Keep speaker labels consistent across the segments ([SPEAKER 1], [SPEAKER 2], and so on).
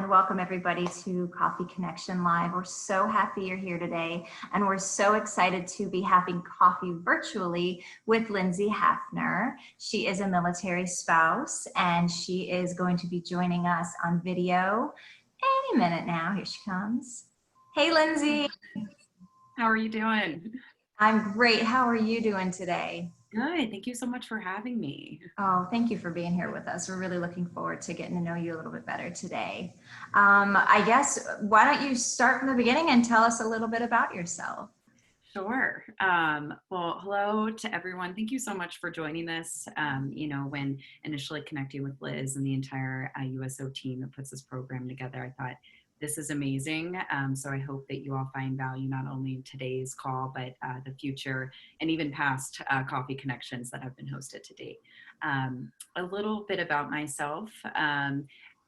[SPEAKER 1] welcome everybody to Coffee Connection Live. We're so happy you're here today, and we're so excited to be having coffee virtually with Lindsay Hafner. She is a military spouse, and she is going to be joining us on video any minute now. Here she comes. Hey, Lindsay.
[SPEAKER 2] How are you doing?
[SPEAKER 1] I'm great. How are you doing today?
[SPEAKER 2] Good. Thank you so much for having me.
[SPEAKER 1] Oh, thank you for being here with us. We're really looking forward to getting to know you a little bit better today. I guess, why don't you start from the beginning and tell us a little bit about yourself?
[SPEAKER 2] Sure. Well, hello to everyone. Thank you so much for joining us. When initially connecting with Liz and the entire USO team that puts this program together, I thought this is amazing. So I hope that you all find value not only in today's call, but the future and even past coffee connections that have been hosted to date. A little bit about myself.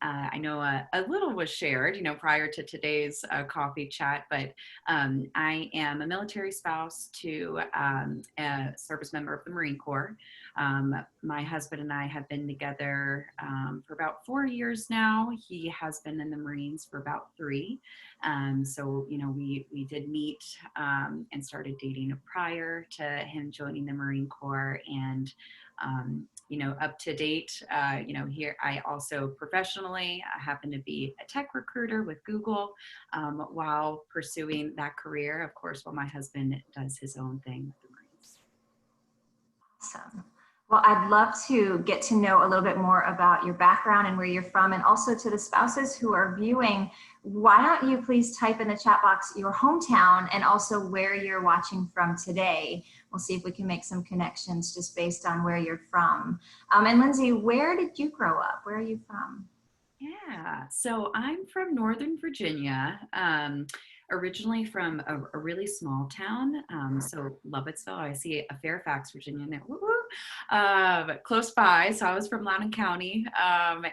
[SPEAKER 2] I know a little was shared, prior to today's coffee chat, but I am a military spouse to a service member of the Marine Corps. My husband and I have been together for about 4 years now. He has been in the Marines for about 3. So, we did meet and started dating prior to him joining the Marine Corps, and up to date, here I also professionally happen to be a tech recruiter with Google while pursuing that career, of course, while my husband does his own thing with the Marines.
[SPEAKER 1] Awesome. Well, I'd love to get to know a little bit more about your background and where you're from, and also to the spouses who are viewing, why don't you please type in the chat box your hometown and also where you're watching from today. We'll see if we can make some connections just based on where you're from. And Lindsay, where did you grow up? Where are you from?
[SPEAKER 2] Yeah, so I'm from Northern Virginia, originally from a really small town, so Lovettsville. I see a Fairfax, Virginia there, but close by. So I was from Loudoun County,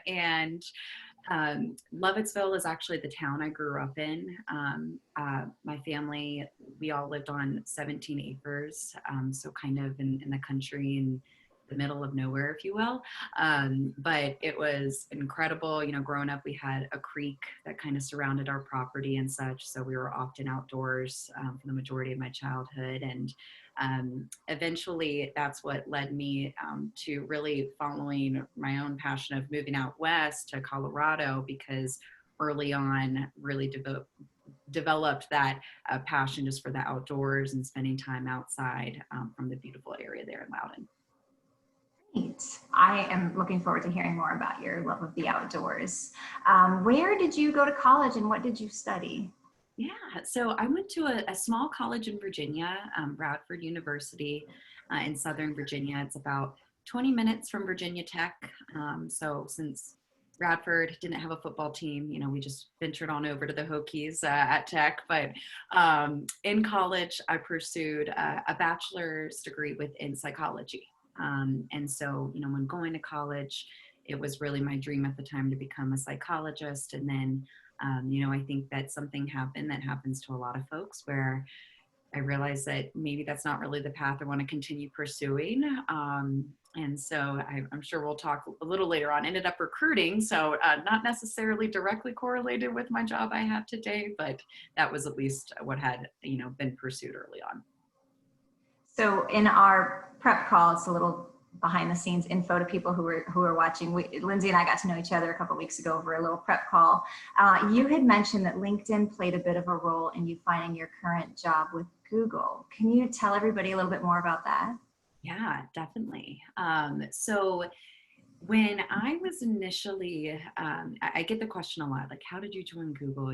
[SPEAKER 2] and Lovettsville is actually the town I grew up in. My family, we all lived on 17 acres, so kind of in the country and the middle of nowhere, if you will. But it was incredible. Growing up, we had a creek that kind of surrounded our property and such. So we were often outdoors for the majority of my childhood. And eventually that's what led me to really following my own passion of moving out west to Colorado, because early on really developed that passion just for the outdoors and spending time outside from the beautiful area there in Loudoun.
[SPEAKER 1] Great. I am looking forward to hearing more about your love of the outdoors. Where did you go to college and what did you study?
[SPEAKER 2] Yeah, so I went to a small college in Virginia, Radford University in Southern Virginia. It's about 20 minutes from Virginia Tech. So since Radford didn't have a football team, we just ventured on over to the Hokies at Tech. But in college, I pursued a bachelor's degree within psychology. And so, when going to college, it was really my dream at the time to become a psychologist. And then, I think that something happened that happens to a lot of folks, where I realized that maybe that's not really the path I want to continue pursuing. And so I'm sure we'll talk a little later on, ended up recruiting. So not necessarily directly correlated with my job I have today, but that was at least what had, been pursued early on.
[SPEAKER 1] So in our prep call, it's a little behind the scenes info to people who are watching. Lindsay and I got to know each other a couple of weeks ago over a little prep call. You had mentioned that LinkedIn played a bit of a role in you finding your current job with Google. Can you tell everybody a little bit more about that?
[SPEAKER 2] Yeah, definitely. So when I was initially, I get the question a lot, like, how did you join Google?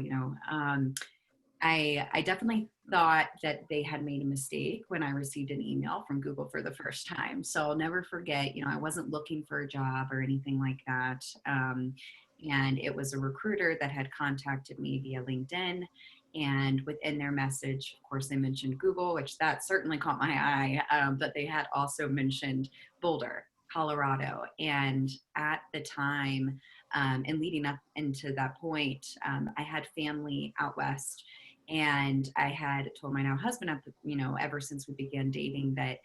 [SPEAKER 2] I definitely thought that they had made a mistake when I received an email from Google for the first time. So I'll never forget, I wasn't looking for a job or anything like that. And it was a recruiter that had contacted me via LinkedIn. And within their message, of course, they mentioned Google, which that certainly caught my eye. But they had also mentioned Boulder, Colorado. And at the time, and leading up into that point, I had family out west. And I had told my now husband, ever since we began dating, that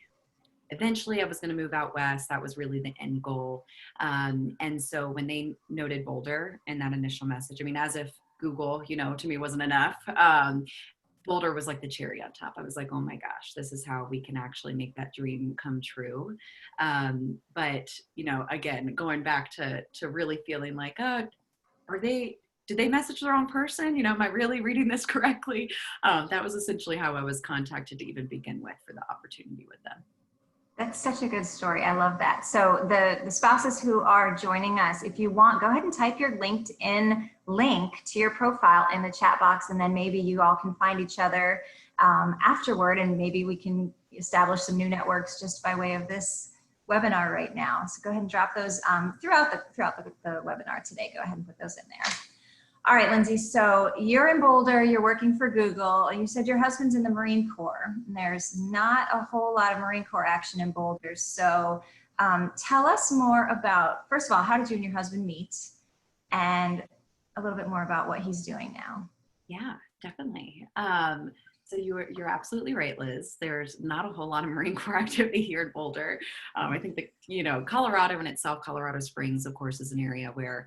[SPEAKER 2] eventually I was going to move out west. That was really the end goal. And so when they noted Boulder in that initial message, I mean, as if Google, to me wasn't enough. Boulder was like the cherry on top. I was like, oh my gosh, this is how we can actually make that dream come true. But, again, going back to really feeling like, oh, did they message the wrong person? Am I really reading this correctly? That was essentially how I was contacted to even begin with for the opportunity with them.
[SPEAKER 1] That's such a good story. I love that. So the spouses who are joining us, if you want, go ahead and type your LinkedIn link to your profile in the chat box, and then maybe you all can find each other afterward, and maybe we can establish some new networks just by way of this webinar right now. So go ahead and drop those throughout the webinar today. Go ahead and put those in there. All right, Lindsay, so you're in Boulder, you're working for Google. You said your husband's in the Marine Corps. And there's not a whole lot of Marine Corps action in Boulder. So tell us more about, first of all, how did you and your husband meet? And a little bit more about what he's doing now.
[SPEAKER 2] Yeah, definitely. So you're absolutely right, Liz. There's not a whole lot of Marine Corps activity here in Boulder. I think that, Colorado in itself, Colorado Springs, of course, is an area where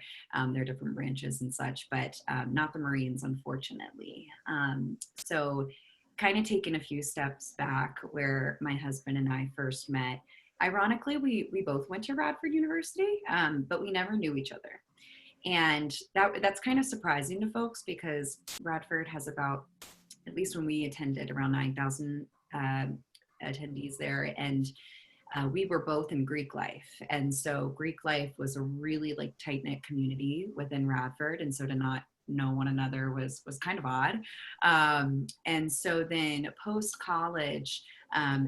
[SPEAKER 2] there are different branches and such, but not the Marines, unfortunately. So kind of taking a few steps back where my husband and I first met, ironically, we both went to Radford University, but we never knew each other. And that's kind of surprising to folks because Radford has about, at least when we attended, around 9,000 attendees there. And we were both in Greek life. And so Greek life was a really tight-knit community within Radford. And so to not know one another was kind of odd. And so then post-college,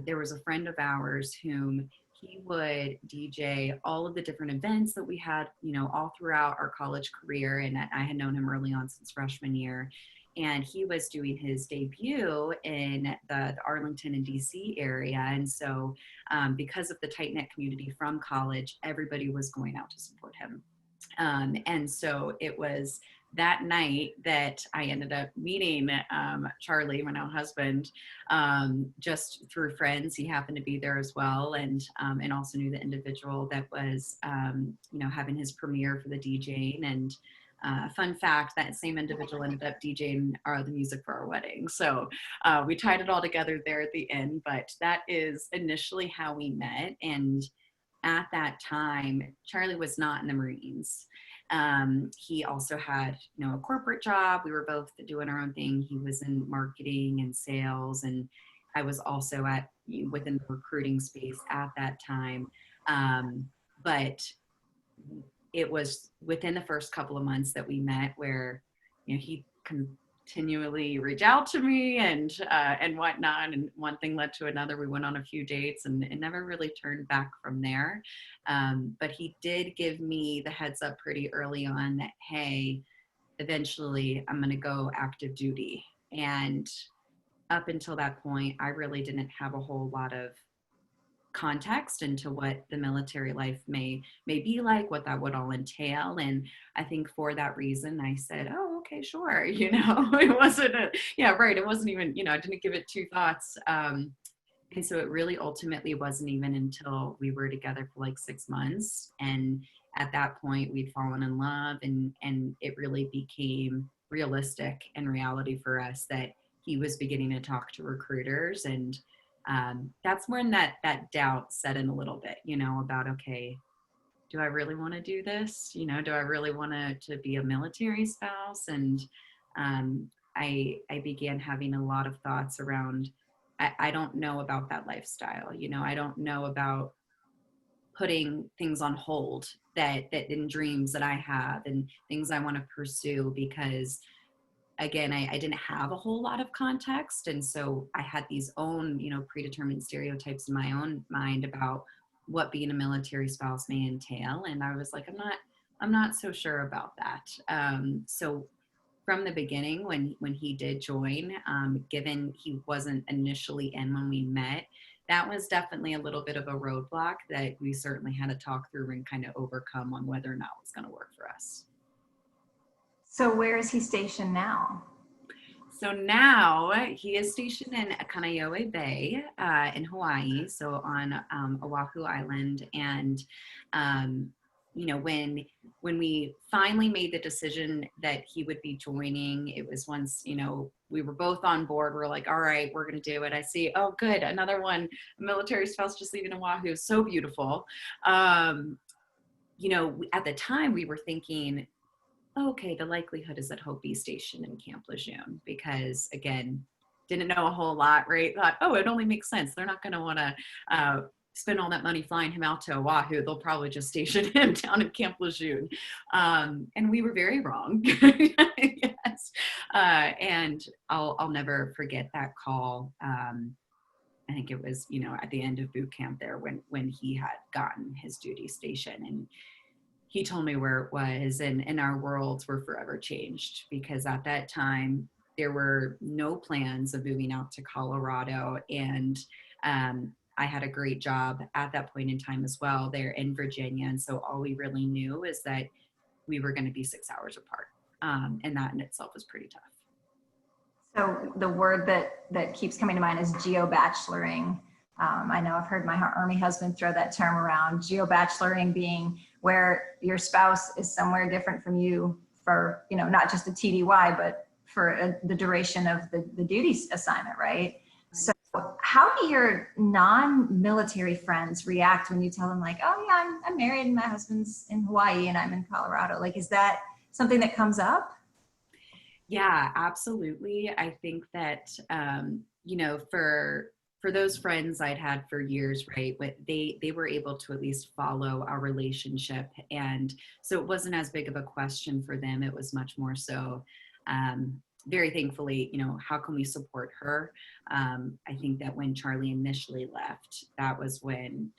[SPEAKER 2] there was a friend of ours whom he would DJ all of the different events that we had, all throughout our college career. And I had known him early on since freshman year. And he was doing his debut in the Arlington and DC area. And so because of the tight-knit community from college, everybody was going out to support him. And so it was that night that I ended up meeting Charlie, my now husband, just through friends. He happened to be there as well, and also knew the individual that was, having his premiere for the DJing. And fun fact, that same individual ended up DJing the music for our wedding. So we tied it all together there at the end, but that is initially how we met. And at that time, Charlie was not in the Marines. He also had, a corporate job. We were both doing our own thing. He was in marketing and sales, and I was also within the recruiting space at that time. But it was within the first couple of months that we met where, he continually reached out to me and whatnot. And one thing led to another. We went on a few dates and it never really turned back from there. But he did give me the heads up pretty early on that, hey, eventually I'm going to go active duty. And up until that point, I really didn't have a whole lot of context into what the military life may be like, what that would all entail. And I think for that reason, I said, oh, okay, sure. It wasn't it wasn't even, I didn't give it two thoughts. And so it really ultimately wasn't even until we were together for 6 months. And at that point we'd fallen in love, and it really became realistic and reality for us that he was beginning to talk to recruiters. And that's when that doubt set in a little bit, about, okay, do I really want to do this? Do I really want to be a military spouse? And I began having a lot of thoughts around, I don't know about that lifestyle. I don't know about putting things on hold that in dreams that I have and things I want to pursue, because again, I didn't have a whole lot of context. And so I had these own, predetermined stereotypes in my own mind about what being a military spouse may entail. And I was like, I'm not so sure about that. So from the beginning, when he did join, given he wasn't initially in when we met, that was definitely a little bit of a roadblock that we certainly had to talk through and kind of overcome on whether or not it was going to work for us.
[SPEAKER 1] So where is he stationed now?
[SPEAKER 2] So now he is stationed in Kaneohe Bay in Hawaii, so on Oahu Island. And you know, when we finally made the decision that he would be joining, it was once, you know, we were both on board. We're like, all right, we're going to do it. I see, oh, good, another one, a military spouse just leaving Oahu, so beautiful. You know, at the time we were thinking, okay, the likelihood is that he'll be stationed in Camp Lejeune because, again, didn't know a whole lot, right? Thought, oh, it only makes sense. They're not going to want to spend all that money flying him out to Oahu. They'll probably just station him down in Camp Lejeune. And we were very wrong. Yes. And I'll never forget that call. I think it was, you know, at the end of boot camp there when he had gotten his duty station, and he told me where it was, and our worlds were forever changed because at that time there were no plans of moving out to Colorado. And I had a great job at that point in time as well there in Virginia. And so all we really knew is that we were going to be 6 hours apart. And that in itself was pretty tough.
[SPEAKER 1] So the word that keeps coming to mind is geo-bacheloring. I know I've heard my Army husband throw that term around, geo-bacheloring being where your spouse is somewhere different from you for, you know, not just a TDY, but for the duration of the duty assignment, right? So how do your non-military friends react when you tell them like, oh yeah, I'm married and my husband's in Hawaii and I'm in Colorado? Like, is that something that comes up?
[SPEAKER 2] Yeah, absolutely. I think that, you know, for those friends I'd had for years, right, but they were able to at least follow our relationship. And so it wasn't as big of a question for them. It was much more so, very thankfully, you know, how can we support her? I think that when Charlie initially left, that was when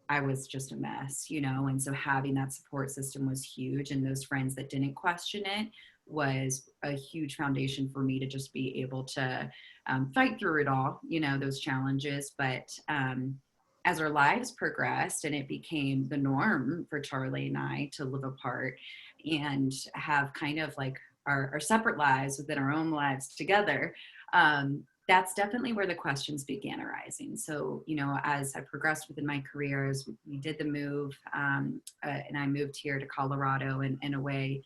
[SPEAKER 2] I was just a mess, you know, and so having that support system was huge. And those friends that didn't question it was a huge foundation for me to just be able to fight through it all, you know, those challenges. But as our lives progressed and it became the norm for Charlie and I to live apart and have kind of like our separate lives within our own lives together, that's definitely where the questions began arising. So, you know, as I progressed within my career, as we did the move, and I moved here to Colorado and away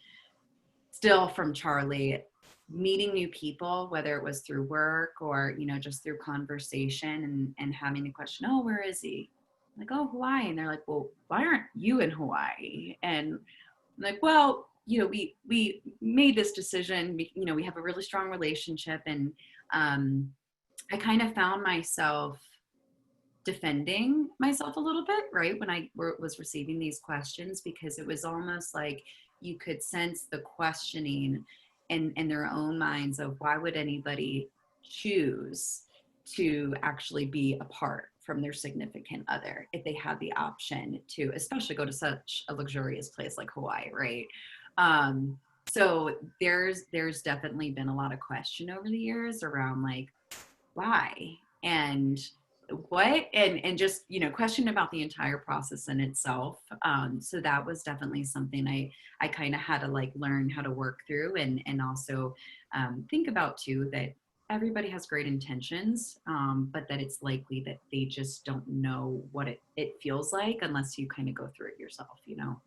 [SPEAKER 2] still from Charlie, meeting new people, whether it was through work or, you know, just through conversation and having the question, oh, where is he? I'm like, oh, Hawaii. And they're like, well, why aren't you in Hawaii? And I'm like, well, you know, we made this decision, you know, we have a really strong relationship. And I kind of found myself defending myself a little bit, right, when I was receiving these questions, because it was almost like you could sense the questioning in their own minds of why would anybody choose to actually be apart from their significant other if they had the option to, especially go to such a luxurious place like Hawaii, right? So there's definitely been a lot of question over the years around like, why and what, and just, you know, question about the entire process in itself. So that was definitely something I kind of had to like learn how to work through and also think about too, that everybody has great intentions, but that it's likely that they just don't know what it feels like unless you kind of go through it yourself, you know?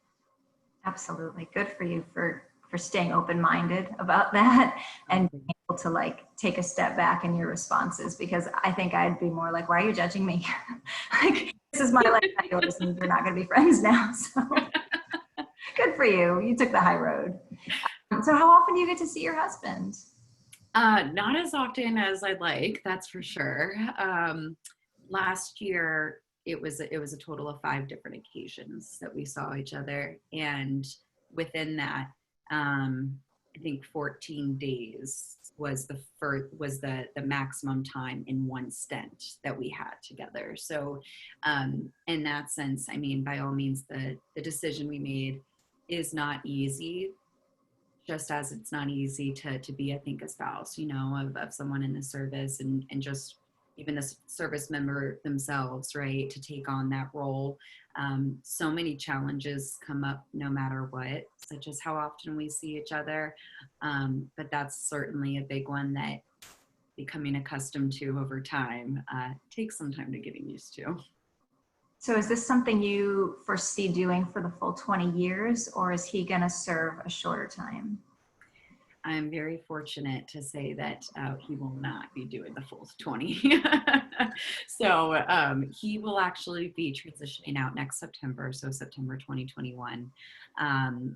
[SPEAKER 1] Absolutely. Good for you for staying open-minded about that and being able to like take a step back in your responses, because I think I'd be more like, why are you judging me? Like, this is my life, not yours, and we're not going to be friends now. So good for you. You took the high road. So how often do you get to see your husband?
[SPEAKER 2] Not as often as I'd like, that's for sure. Last year, it was a total of 5 different occasions that we saw each other. And within that, I think 14 days was the maximum time in one stint that we had together. So in that sense, I mean, by all means, the decision we made is not easy, just as it's not easy to be, I think, a spouse, you know, of someone in the service and just even the service member themselves, right, to take on that role. So many challenges come up no matter what, such as how often we see each other. But that's certainly a big one that becoming accustomed to over time takes some time to getting used to.
[SPEAKER 1] So is this something you foresee doing for the full 20 years, or is he going to serve a shorter time?
[SPEAKER 2] I'm very fortunate to say that he will not be doing the full 20. So he will actually be transitioning out next September, so September 2021.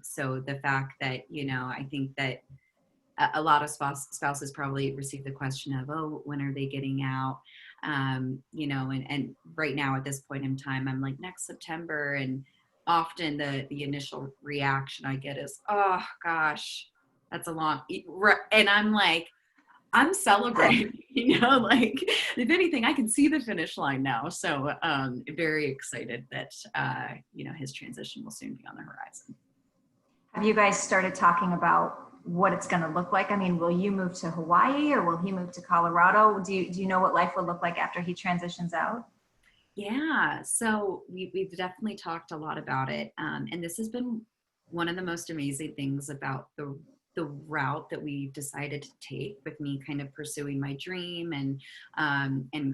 [SPEAKER 2] So the fact that, I think that a lot of spouses probably receive the question of, oh, when are they getting out? And right now at this point in time, I'm like, next September. And often the initial reaction I get is, oh gosh, that's a long, and I'm like, I'm celebrating, like if anything, I can see the finish line now. So very excited that, his transition will soon be on the horizon.
[SPEAKER 1] Have you guys started talking about what it's going to look like? I mean, will you move to Hawaii or will he move to Colorado? Do you know what life will look like after he transitions out?
[SPEAKER 2] Yeah, so we've definitely talked a lot about it. And this has been one of the most amazing things about the route that we decided to take, with me kind of pursuing my dream and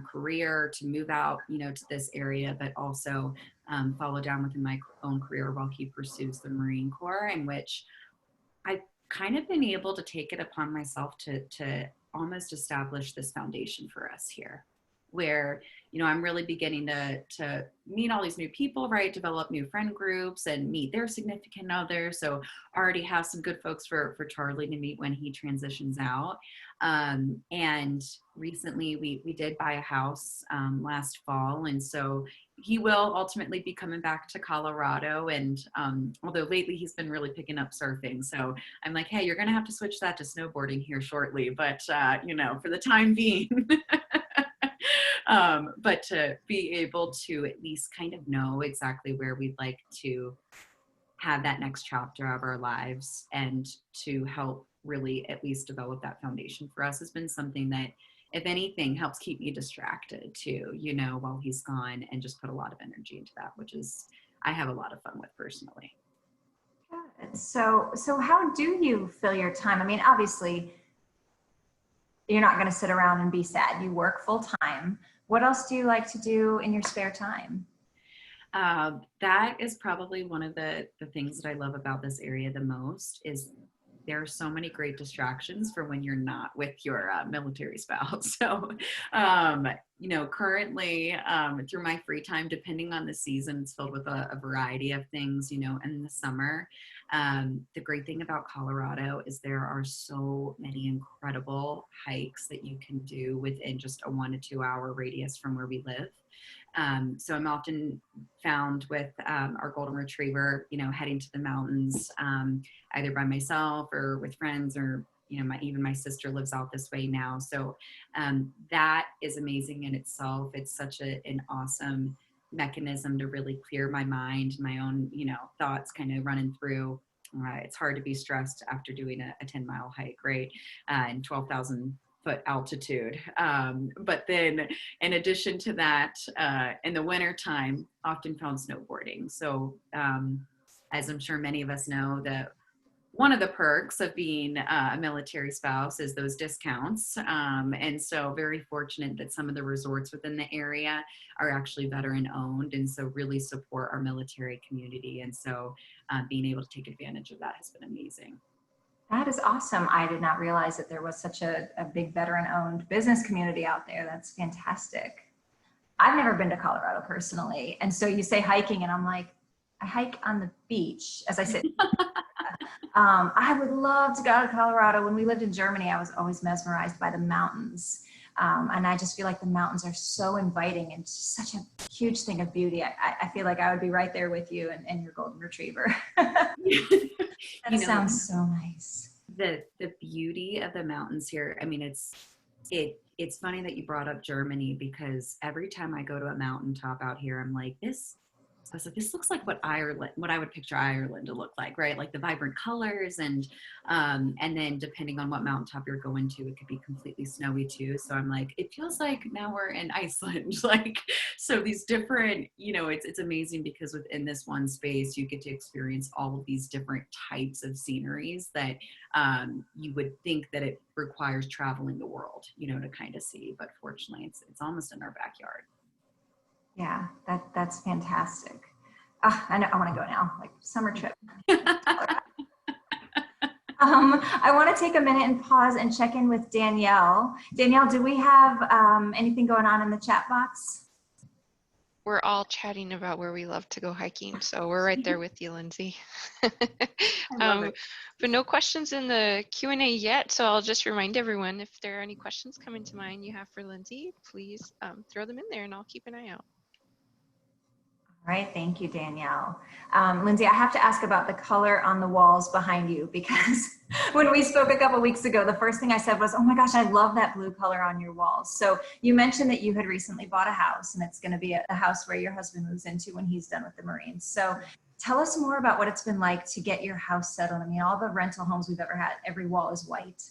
[SPEAKER 2] career to move out, to this area, but also follow down within my own career while he pursues the Marine Corps, in which I've kind of been able to take it upon myself to almost establish this foundation for us here, where, I'm really beginning to meet all these new people, right? Develop new friend groups and meet their significant others. So already have some good folks for Charlie to meet when he transitions out. And recently we did buy a house last fall. And so he will ultimately be coming back to Colorado. And although lately he's been really picking up surfing. So I'm like, hey, you're going to have to switch that to snowboarding here shortly. But, for the time being, but to be able to at least kind of know exactly where we'd like to have that next chapter of our lives, and to help really at least develop that foundation for us has been something that, if anything, helps keep me distracted too, while he's gone, and just put a lot of energy into that, which is, I have a lot of fun with personally.
[SPEAKER 1] Good. So how do you fill your time? I mean, obviously, you're not going to sit around and be sad. You work full time. What else do you like to do in your spare time?
[SPEAKER 2] That is probably one of the things that I love about this area the most, is there are so many great distractions for when you're not with your military spouse. So, currently through my free time, depending on the season, it's filled with a variety of things, in the summer. The great thing about Colorado is there are so many incredible hikes that you can do within just a 1 to 2 hour radius from where we live. So I'm often found with our golden retriever, heading to the mountains, either by myself or with friends, or, even my sister lives out this way now. So that is amazing in itself. It's such an awesome mechanism to really clear my mind, my own, thoughts kind of running through. It's hard to be stressed after doing a 10-mile hike, right? And 12,000 foot altitude. But then in addition to that, in the winter time, often found snowboarding. So as I'm sure many of us know, that one of the perks of being a military spouse is those discounts. And so very fortunate that some of the resorts within the area are actually veteran owned, and so really support our military community. And so being able to take advantage of that has been amazing.
[SPEAKER 1] That is awesome. I did not realize that there was such a big veteran-owned business community out there. That's fantastic. I've never been to Colorado personally. And so you say hiking, and I'm like, I hike on the beach as I sit. I would love to go to Colorado. When we lived in Germany, I was always mesmerized by the mountains. And I just feel like the mountains are so inviting and such a huge thing of beauty. I feel like I would be right there with you and your golden retriever. That sounds so nice.
[SPEAKER 2] The beauty of the mountains here. I mean, it's funny that you brought up Germany, because every time I go to a mountaintop out here, I'm like, this I was like, this looks like what I would picture Ireland to look like, right? Like the vibrant colors, and then depending on what mountaintop you're going to, it could be completely snowy too. So I'm like, it feels like now we're in Iceland. Like, so these different, it's amazing because within this one space, you get to experience all of these different types of sceneries that you would think that it requires traveling the world, to kind of see. But fortunately, it's almost in our backyard.
[SPEAKER 1] Yeah, that's fantastic. I know, I want to go now, like summer trip. I want to take a minute and pause and check in with Danielle. Danielle, do we have anything going on in the chat box?
[SPEAKER 3] We're all chatting about where we love to go hiking, so we're right there with you, Lindsay. But no questions in the Q&A yet, so I'll just remind everyone, if there are any questions coming to mind you have for Lindsay, please throw them in there and I'll keep an eye out.
[SPEAKER 1] All right, thank you, Danielle. Lindsay, I have to ask about the color on the walls behind you, because when we spoke a couple weeks ago, the first thing I said was, oh my gosh, I love that blue color on your walls. So you mentioned that you had recently bought a house, and it's going to be a house where your husband moves into when he's done with the Marines. So tell us more about what it's been like to get your house settled. I mean, all the rental homes we've ever had, every wall is white.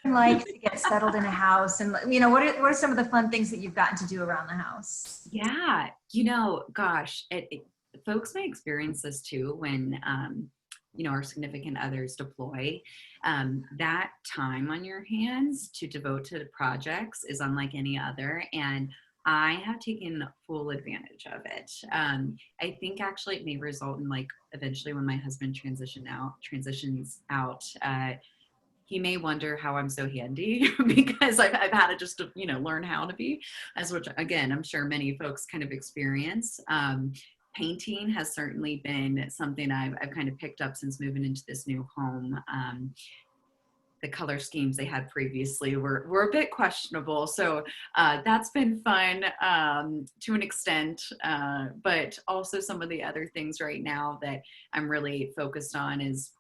[SPEAKER 1] Like to get settled in a house, and what are some of the fun things that you've gotten to do around the house?
[SPEAKER 2] Yeah, gosh, folks may experience this too when our significant others deploy. That time on your hands to devote to projects is unlike any other, and I have taken full advantage of it. I think actually it may result in, like, eventually when my husband transitions out, he may wonder how I'm so handy because I've had to just, learn how to be, as which, again, I'm sure many folks kind of experience. Painting has certainly been something I've kind of picked up since moving into this new home. The color schemes they had previously were a bit questionable. So that's been fun to an extent. But also some of the other things right now that I'm really focused on is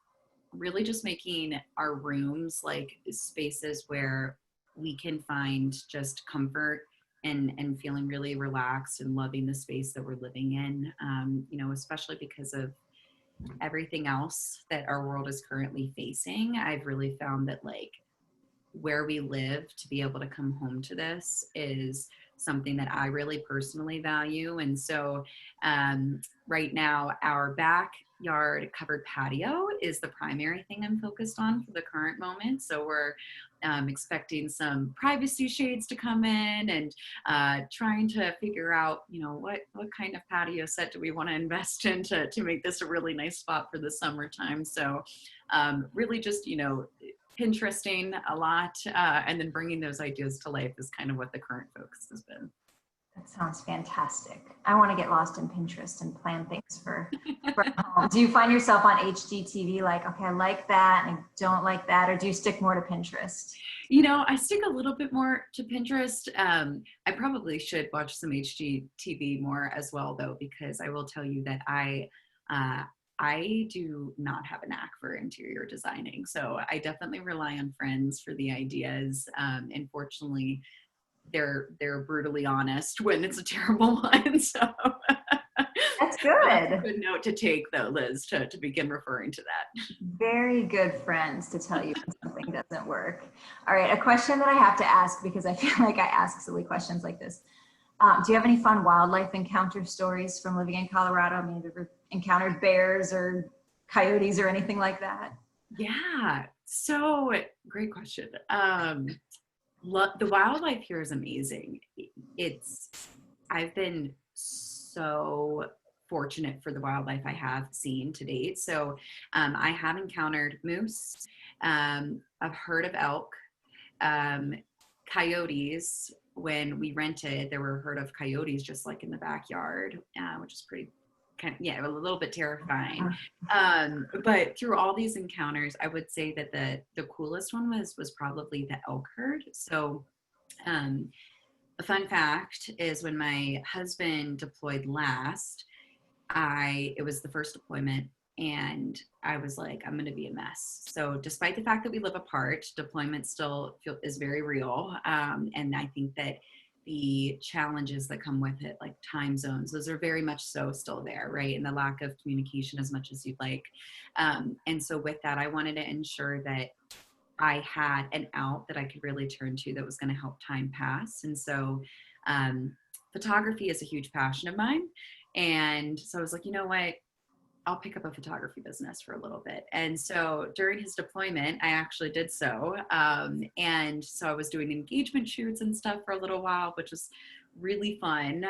[SPEAKER 2] really just making our rooms like spaces where we can find just comfort and feeling really relaxed and loving the space that we're living in, especially because of everything else that our world is currently facing. I've really found that, like, where we live, to be able to come home to this is something that I really personally value. And so right now, our backyard covered patio is the primary thing I'm focused on for the current moment. So we're expecting some privacy shades to come in, and trying to figure out, what kind of patio set do we want to invest in to make this a really nice spot for the summertime. So really just, Pinteresting a lot, and then bringing those ideas to life is kind of what the current focus has been.
[SPEAKER 1] That sounds fantastic. I want to get lost in Pinterest and plan things for home. Do you find yourself on HGTV like, okay, I like that and I don't like that, or do you stick more to Pinterest?
[SPEAKER 2] I stick a little bit more to Pinterest. I probably should watch some HGTV more as well, though, because I will tell you that I do not have a knack for interior designing. So I definitely rely on friends for the ideas. And fortunately, they're brutally honest when it's a terrible one. So
[SPEAKER 1] that's good.
[SPEAKER 2] That's a good note to take, though, Liz, to begin referring to that.
[SPEAKER 1] Very good friends to tell you when something doesn't work. All right, a question that I have to ask, because I feel like I ask silly questions like this. Do you have any fun wildlife encounter stories from living in Colorado? I mean, have you ever encountered bears or coyotes or anything like that?
[SPEAKER 2] Yeah, so great question. The wildlife here is amazing. I've been so fortunate for the wildlife I have seen to date. So I have encountered moose. I've heard of elk, coyotes. When we rented, there were a herd of coyotes just like in the backyard, which is pretty a little bit terrifying. But through all these encounters, I would say that the coolest one was probably the elk herd. So a fun fact is, when my husband deployed last, it was the first deployment, and I was like, I'm going to be a mess. So despite the fact that we live apart, deployment still is very real. And I think that the challenges that come with it, like time zones, those are very much so still there, right? And the lack of communication as much as you'd like. And so with that, I wanted to ensure that I had an out that I could really turn to that was going to help time pass. And so photography is a huge passion of mine. And so I was like, you know what? I'll pick up a photography business for a little bit. And so during his deployment, I actually did so. And so I was doing engagement shoots and stuff for a little while, which was really fun,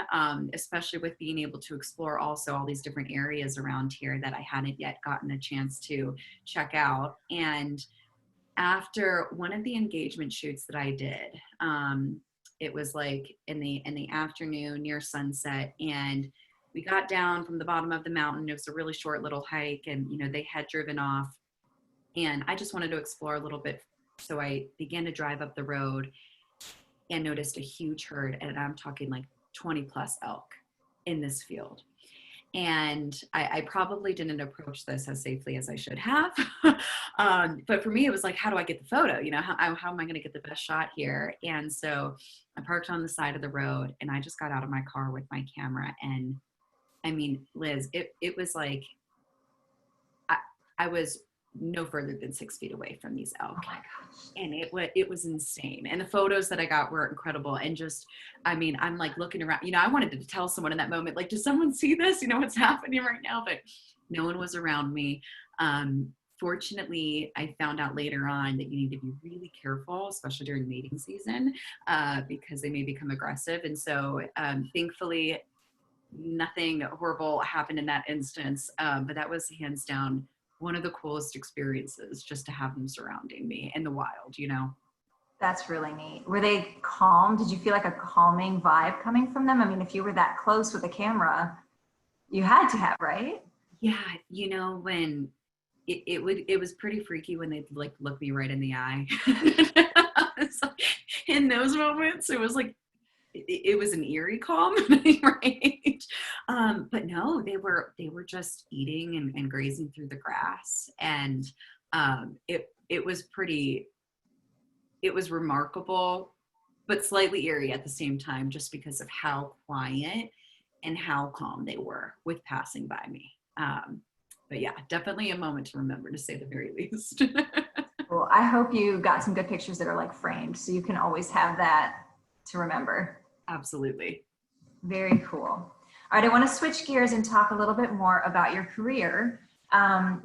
[SPEAKER 2] especially with being able to explore also all these different areas around here that I hadn't yet gotten a chance to check out. And after one of the engagement shoots that I did, it was like in the afternoon near sunset, and we got down from the bottom of the mountain. It was a really short little hike, and they had driven off, and I just wanted to explore a little bit. So I began to drive up the road and noticed a huge herd, and I'm talking like 20 plus elk in this field. And I probably didn't approach this as safely as I should have. But for me, it was like, how do I get the photo? How am I going to get the best shot here? And so I parked on the side of the road, and I just got out of my car with my camera. And I mean, Liz, it was like, I was no further than 6 feet away from these elk.
[SPEAKER 1] Oh my gosh.
[SPEAKER 2] And it was insane. And the photos that I got were incredible. And just, I mean, I'm like looking around, I wanted to tell someone in that moment, like, does someone see this? What's happening right now? But no one was around me. Fortunately, I found out later on that you need to be really careful, especially during mating season, because they may become aggressive. And so thankfully, nothing horrible happened in that instance. But that was hands down one of the coolest experiences, just to have them surrounding me in the wild,
[SPEAKER 1] That's really neat. Were they calm? Did you feel like a calming vibe coming from them? I mean, if you were that close with a camera, you had to have, right?
[SPEAKER 2] Yeah. When it was pretty freaky when they'd like look me right in the eye. So in those moments, it was like, it was an eerie calm, right? But no, they were just eating and grazing through the grass, and it was remarkable, but slightly eerie at the same time, just because of how quiet and how calm they were with passing by me. But yeah, definitely a moment to remember, to say the very least.
[SPEAKER 1] Well, I hope you got some good pictures that are like framed, so you can always have that to remember.
[SPEAKER 2] Absolutely.
[SPEAKER 1] Very cool. All right, I want to switch gears and talk a little bit more about your career.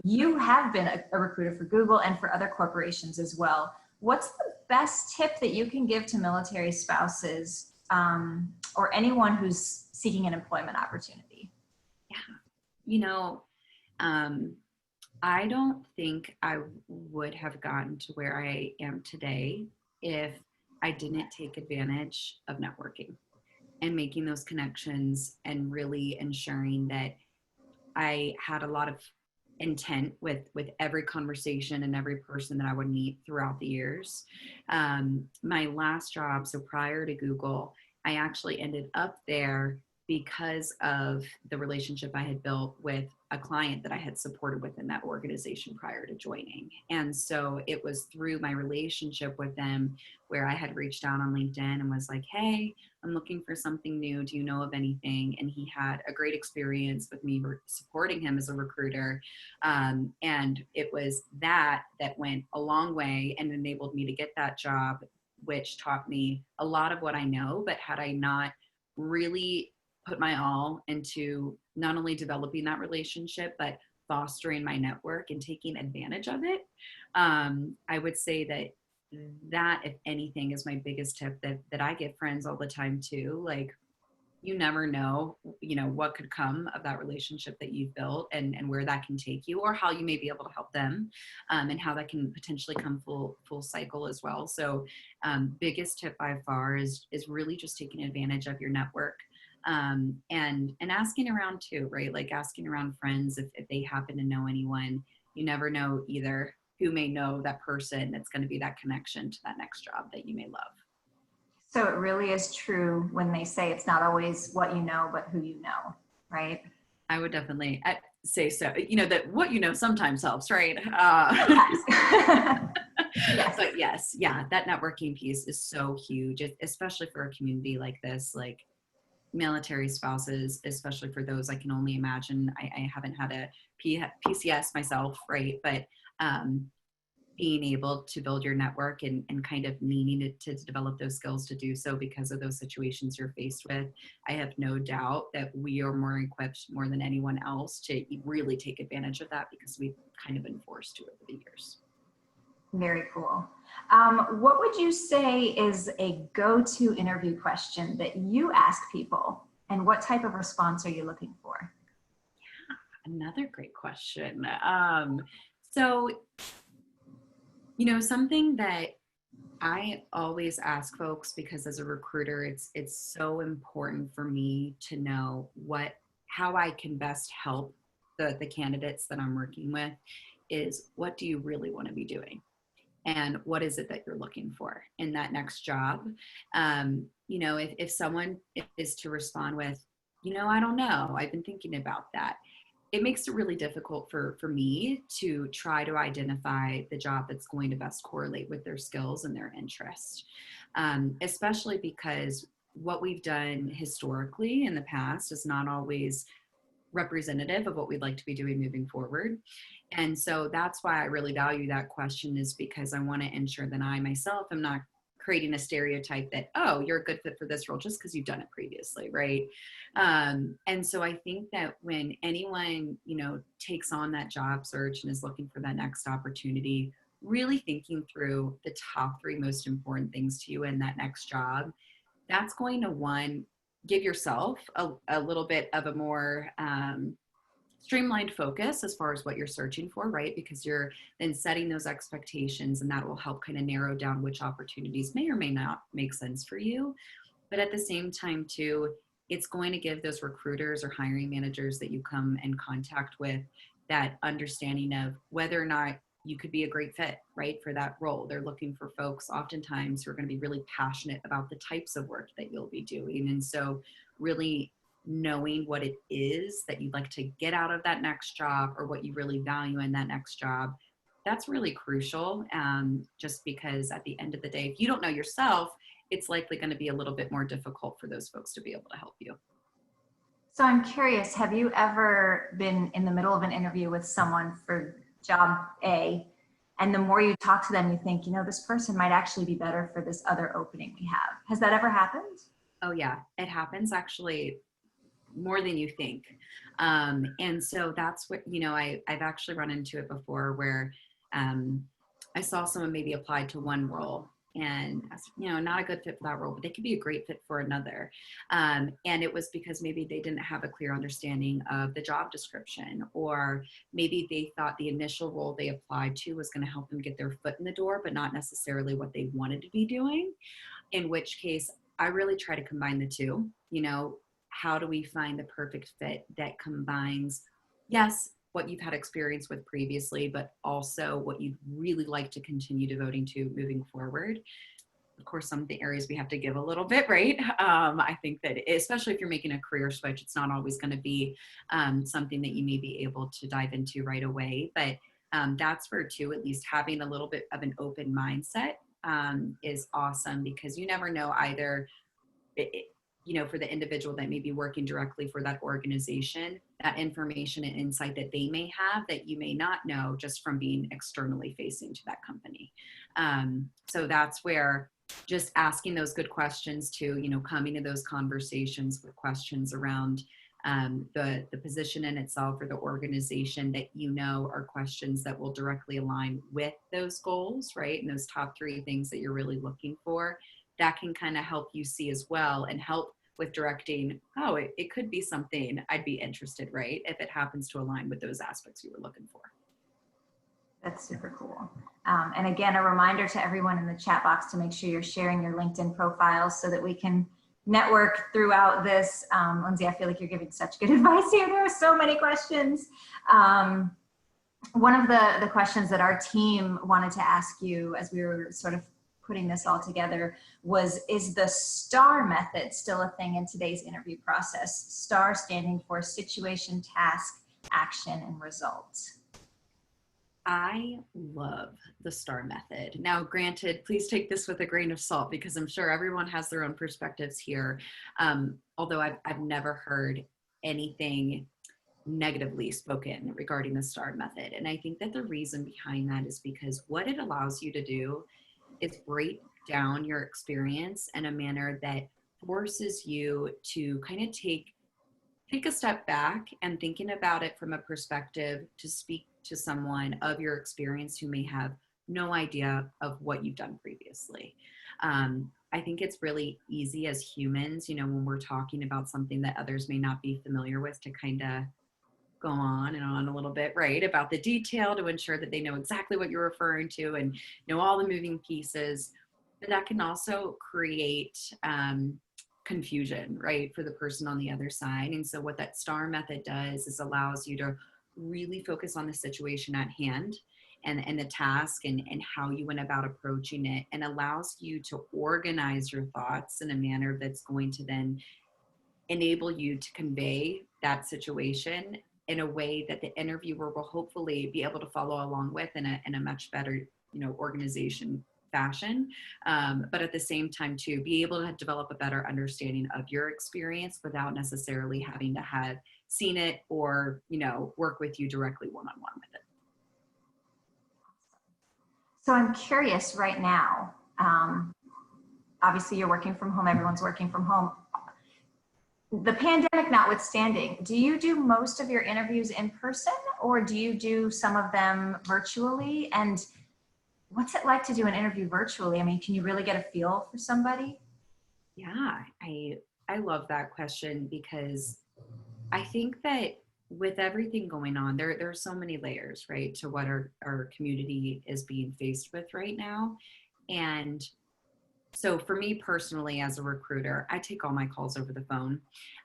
[SPEAKER 1] You have been a recruiter for Google and for other corporations as well. What's the best tip that you can give to military spouses or anyone who's seeking an employment opportunity?
[SPEAKER 2] Yeah. I don't think I would have gotten to where I am today if I didn't take advantage of networking and making those connections, and really ensuring that I had a lot of intent with every conversation and every person that I would meet throughout the years. My last job, so prior to Google, I actually ended up there because of the relationship I had built with a client that I had supported within that organization prior to joining. And so it was through my relationship with them where I had reached out on LinkedIn and was like, hey, I'm looking for something new. Do you know of anything? And he had a great experience with me supporting him as a recruiter. And it was that went a long way and enabled me to get that job, which taught me a lot of what I know. But had I not really put my all into not only developing that relationship, but fostering my network and taking advantage of it, I would say that if anything is my biggest tip that I give friends all the time too. Like, you never know, what could come of that relationship that you've built, and where that can take you, or how you may be able to help them, and how that can potentially come full cycle as well. So biggest tip by far is really just taking advantage of your network. And asking around too, right? Like asking around friends if they happen to know anyone. You never know either who may know that person that's going to be that connection to that next job that you may love.
[SPEAKER 1] So it really is true when they say it's not always what you know, but who you know, right?
[SPEAKER 2] I would definitely say so. That what you know sometimes helps, right?
[SPEAKER 1] Yes.
[SPEAKER 2] But yes, yeah, that networking piece is so huge, especially for a community like this, like military spouses, especially for those. I can only imagine. I haven't had a PCS myself, right? But being able to build your network and kind of needing to develop those skills to do so because of those situations you're faced with, I have no doubt that we are more equipped more than anyone else to really take advantage of that because we've kind of been forced to over the years.
[SPEAKER 1] Very cool. What would you say is a go-to interview question that you ask people, and what type of response are you looking for?
[SPEAKER 2] Yeah, another great question. So, something that I always ask folks, because as a recruiter, it's so important for me to know how I can best help the candidates that I'm working with, is what do you really want to be doing? And what is it that you're looking for in that next job? If someone is to respond with, I don't know, I've been thinking about that, it makes it really difficult for me to try to identify the job that's going to best correlate with their skills and their interests, especially because what we've done historically in the past is not always representative of what we'd like to be doing moving forward. And so that's why I really value that question, is because I want to ensure that I myself am not creating a stereotype that, oh, you're a good fit for this role just because you've done it previously, right? And so I think that when anyone, takes on that job search and is looking for that next opportunity, really thinking through the top 3 most important things to you in that next job, that's going to, one, give yourself a little bit of a more streamlined focus as far as what you're searching for, right? Because you're then setting those expectations, and that will help kind of narrow down which opportunities may or may not make sense for you. But at the same time too, it's going to give those recruiters or hiring managers that you come in contact with that understanding of whether or not you could be a great fit, right, for that role. They're looking for folks oftentimes who are going to be really passionate about the types of work that you'll be doing. And so really knowing what it is that you'd like to get out of that next job, or what you really value in that next job, that's really crucial. Just because at the end of the day, if you don't know yourself, it's likely going to be a little bit more difficult for those folks to be able to help you.
[SPEAKER 1] So I'm curious, have you ever been in the middle of an interview with someone for job A, and the more you talk to them, you think, this person might actually be better for this other opening we have? Has that ever happened?
[SPEAKER 2] Oh yeah, it happens more than you think. And so that's what, I've actually run into it before where I saw someone maybe applied to one role and, not a good fit for that role, but they could be a great fit for another. And it was because maybe they didn't have a clear understanding of the job description, or maybe they thought the initial role they applied to was going to help them get their foot in the door, but not necessarily what they wanted to be doing. In which case, I really try to combine the two. How do we find the perfect fit that combines, yes, what you've had experience with previously, but also what you'd really like to continue devoting to moving forward? Of course, some of the areas we have to give a little bit, right? I think that especially if you're making a career switch, it's not always going to be something that you may be able to dive into right away. But that's where too, at least having a little bit of an open mindset is awesome, because you never know either, for the individual that may be working directly for that organization, that information and insight that they may have that you may not know just from being externally facing to that company. So that's where just asking those good questions too, coming to those conversations with questions around the position in itself or the organization that are questions that will directly align with those goals, right? And those top 3 things that you're really looking for, that can kind of help you see as well, and help with directing, it could be something I'd be interested, right? If it happens to align with those aspects you were looking for.
[SPEAKER 1] That's super cool. And again, a reminder to everyone in the chat box to make sure you're sharing your LinkedIn profiles so that we can network throughout this. Lindsay, I feel like you're giving such good advice here. There are so many questions. One of the questions that our team wanted to ask you as we were sort of putting this all together was, is the STAR method still a thing in today's interview process? STAR standing for situation, task, action, and result.
[SPEAKER 2] I love the STAR method. Now, granted, please take this with a grain of salt because I'm sure everyone has their own perspectives here. Although I've never heard anything negatively spoken regarding the STAR method. And I think that the reason behind that is because what it allows you to do is break down your experience in a manner that forces you to kind of take a step back and thinking about it from a perspective to speak to someone of your experience who may have no idea of what you've done previously. I think it's really easy as humans, when we're talking about something that others may not be familiar with, to kind of go on and on a little bit, right, about the detail to ensure that they know exactly what you're referring to and know all the moving pieces. But that can also create confusion, right, for the person on the other side. And so what that STAR method does is allows you to really focus on the situation at hand and the task and how you went about approaching it, and allows you to organize your thoughts in a manner that's going to then enable you to convey that situation in a way that the interviewer will hopefully be able to follow along with in a much better, organization fashion. But at the same time to be able to develop a better understanding of your experience without necessarily having to have seen it or, work with you directly one-on-one with it.
[SPEAKER 1] So I'm curious right now, obviously you're working from home, everyone's working from home. The pandemic notwithstanding, do you do most of your interviews in person or do you do some of them virtually? And what's it like to do an interview virtually? I mean, can you really get a feel for somebody?
[SPEAKER 2] Yeah, I love that question because I think that with everything going on, there are so many layers, right, to what our community is being faced with right now. And so for me personally, as a recruiter, I take all my calls over the phone.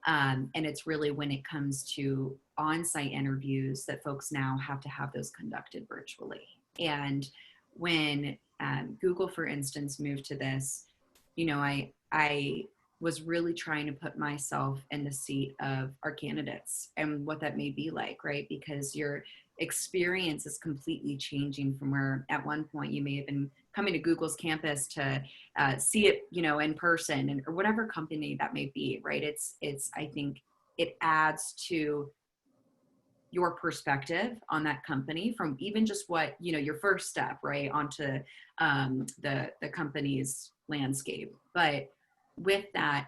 [SPEAKER 2] And it's really when it comes to on-site interviews that folks now have to have those conducted virtually. And when Google, for instance, moved to this, I was really trying to put myself in the seat of our candidates and what that may be like, right? Because your experience is completely changing from where at one point you may have been coming to Google's campus to see it, in person, or whatever company that may be, right? I think it adds to your perspective on that company from even just what, your first step, right, onto the company's landscape. But with that,